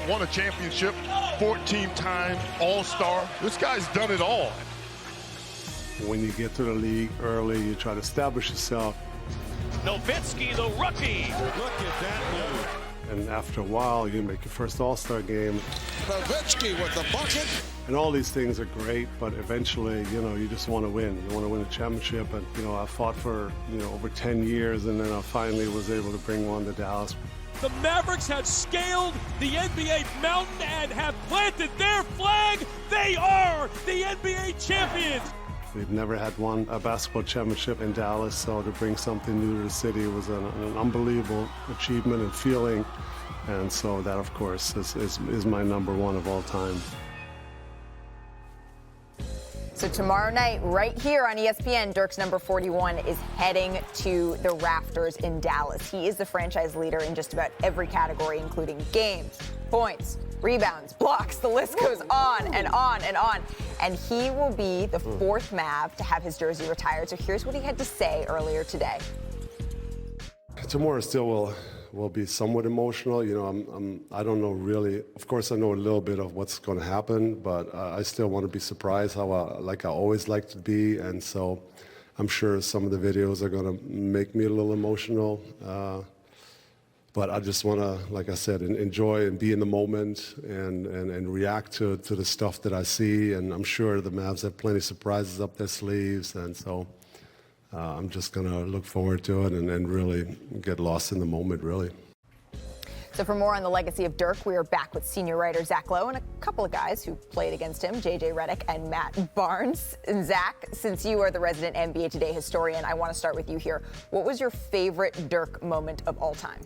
won a championship, 14-time All-Star. This guy's done it all. When you get to the league early, you try to establish yourself. Nowitzki, the rookie. Look at that move. And after a while, you make your first All-Star game. Nowitzki with the bucket. And all these things are great, but eventually, you just want to win. You want to win a championship. And, I fought for, over 10 years, and then I finally was able to bring one to Dallas. The Mavericks have scaled the NBA mountain and have planted their flag. They are the NBA champions. We've never had won a basketball championship in Dallas, so to bring something new to the city was an unbelievable achievement and feeling. And so that, of course, is my number one of all time. So tomorrow night, right here on ESPN, Dirk's number 41 is heading to the rafters in Dallas. He is the franchise leader in just about every category, including games, points, rebounds, blocks. The list goes on and on and on. And he will be the fourth Mav to have his jersey retired. So here's what he had to say earlier today. Tomorrow still will be somewhat emotional. I don't know really. Of course, I know a little bit of what's going to happen, but I still want to be surprised I always like to be. And so I'm sure some of the videos are going to make me a little emotional. But I just want to, like I said, enjoy and be in the moment and react to the stuff that I see. And I'm sure the Mavs have plenty of surprises up their sleeves. And so I'm just going to look forward to it and really get lost in the moment, really. So for more on the legacy of Dirk, we are back with senior writer Zach Lowe and a couple of guys who played against him, JJ Redick and Matt Barnes. And Zach, since you are the resident NBA Today historian, I want to start with you here. What was your favorite Dirk moment of all time?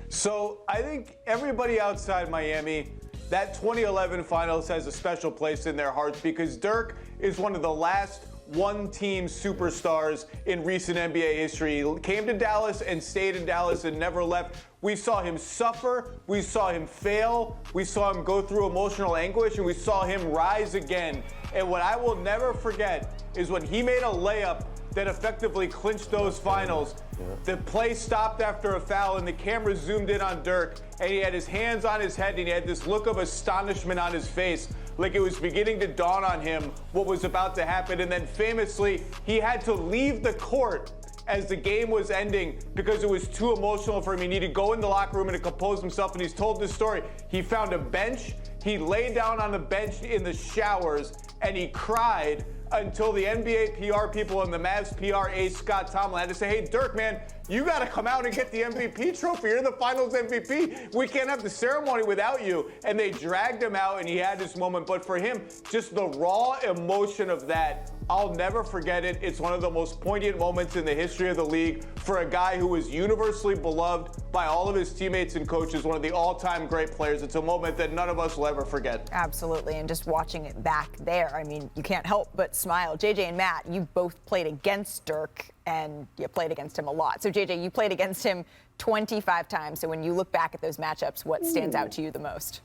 So I think everybody outside Miami, that 2011 finals has a special place in their hearts because Dirk is one of the last one-team superstars in recent NBA history. He came to Dallas and stayed in Dallas and never left. We saw him suffer, we saw him fail, we saw him go through emotional anguish, and we saw him rise again. And what I will never forget is when he made a layup that effectively clinched those finals. The play stopped after a foul, and the camera zoomed in on Dirk, and he had his hands on his head, and he had this look of astonishment on his face, like it was beginning to dawn on him what was about to happen. And then famously, he had to leave the court as the game was ending because it was too emotional for him. He needed to go in the locker room and to compose himself, and he's told this story. He found a bench, he lay down on the bench in the showers, and he cried until the NBA PR people and the Mavs PR ace Scott Tomlin had to say, hey, Dirk, man, you got to come out and get the MVP trophy. You're the finals MVP. We can't have the ceremony without you. And they dragged him out, and he had this moment. But for him, just the raw emotion of that, I'll never forget it. It's one of the most poignant moments in the history of the league for a guy who was universally beloved by all of his teammates and coaches, one of the all-time great players. It's a moment that none of us will ever forget. Absolutely, and just watching it back there, I mean, you can't help but smile. JJ and Matt, you both played against Dirk, and you played against him a lot. So JJ, you played against him 25 times. So when you look back at those matchups, what stands out to you the most?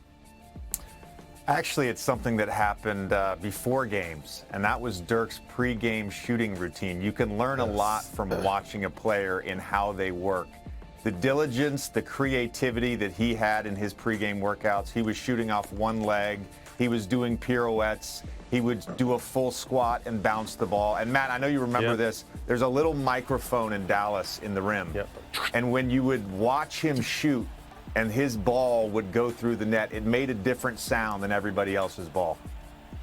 Actually, it's something that happened before games, and that was Dirk's pregame shooting routine. You can learn a lot from watching a player in how they work. The diligence, the creativity that he had in his pregame workouts. He was shooting off one leg. He was doing pirouettes. He would do a full squat and bounce the ball. And Matt, I know you remember this. There's a little microphone in Dallas in the rim. And when you would watch him shoot, and his ball would go through the net, it made a different sound than everybody else's ball.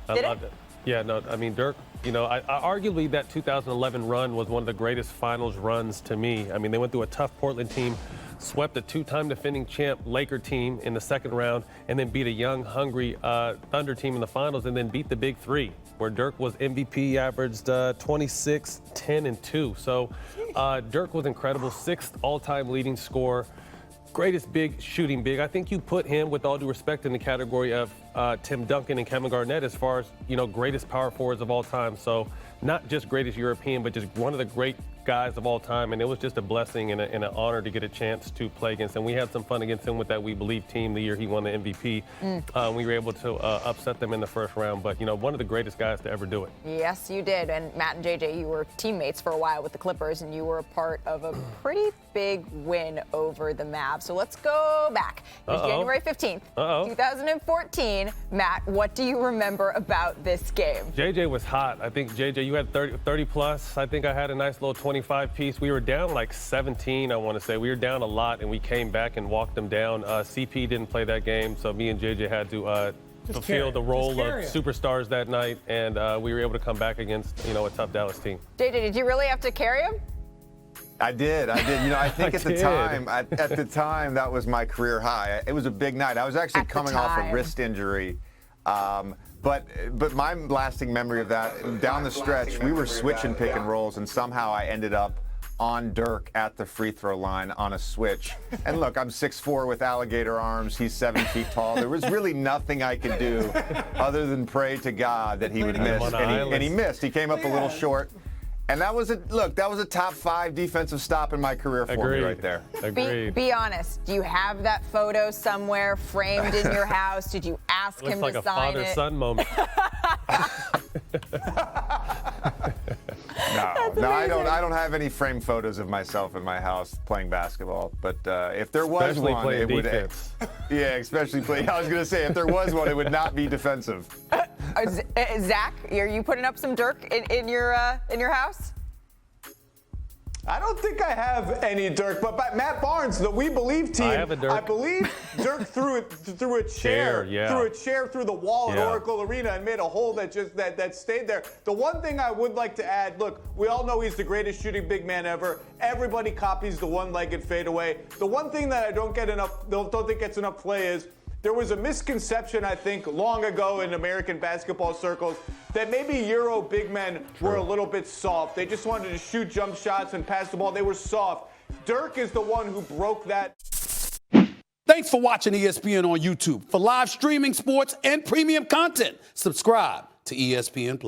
I loved it. Yeah, no, I mean, Dirk, arguably that 2011 run was one of the greatest finals runs to me. I mean, they went through a tough Portland team, swept a two-time defending champ Laker team in the second round, and then beat a young, hungry Thunder team in the finals, and then beat the Big Three, where Dirk was MVP, averaged 26, 10, and 2. So Dirk was incredible, sixth all-time leading scorer. Greatest big shooting big. I think you put him, with all due respect, in the category of Tim Duncan and Kevin Garnett as far as, greatest power forwards of all time. So not just greatest European, but just one of the great guys of all time, and it was just a blessing and an honor to get a chance to play against him. We had some fun against him with that We Believe team the year he won the MVP. We were able to upset them in the first round, but, you know, one of the greatest guys to ever do it. Yes, you did. And Matt and JJ, you were teammates for a while with the Clippers, and you were a part of a pretty big win over the Mavs. So let's go back. It was January 15th, 2014. Matt, what do you remember about this game? JJ was hot. I think, JJ, you had 30 plus. I think I had a nice little 25 piece. We were down like 17, I want to say. We were down a lot, and we came back and walked them down. CP didn't play that game, so me and JJ had to fulfill the role of superstars that night, and we were able to come back against, you know, a tough Dallas team. JJ, did you really have to carry him? I did. You know, I think at the time that was my career high. It was a big night. I was actually coming off a wrist injury. But my lasting memory of that, down the stretch, we were switching pick and rolls, and somehow I ended up on Dirk at the free throw line on a switch. And look, I'm 6'4" with alligator arms. He's 7 feet tall. There was really nothing I could do other than pray to God that he would miss. And he missed. He came up a little short. And that was a top 5 defensive stop in my career for me right there. Agreed. Be honest. Do you have that photo somewhere framed in your house? Did you ask him to sign it? Looks like a father-son moment. No, I don't have any framed photos of myself in my house playing basketball. But if there was one, it would. Yeah, especially play. I was going to say, if there was one, it would not be defensive. Zach, are you putting up some Dirk in your house? I don't think I have any Dirk, but Matt Barnes, the We Believe team, I have a Dirk. I believe Dirk threw a chair through the wall at Oracle Arena and made a hole that stayed there. The one thing I would like to add, look, we all know he's the greatest shooting big man ever. Everybody copies the one-legged fadeaway. The one thing that I don't think gets enough play is there was a misconception, I think, long ago in American basketball circles that maybe Euro big men were a little bit soft. They just wanted to shoot jump shots and pass the ball. They were soft. Dirk is the one who broke that. Thanks for watching ESPN on YouTube. For live streaming, sports, and premium content, subscribe to ESPN+.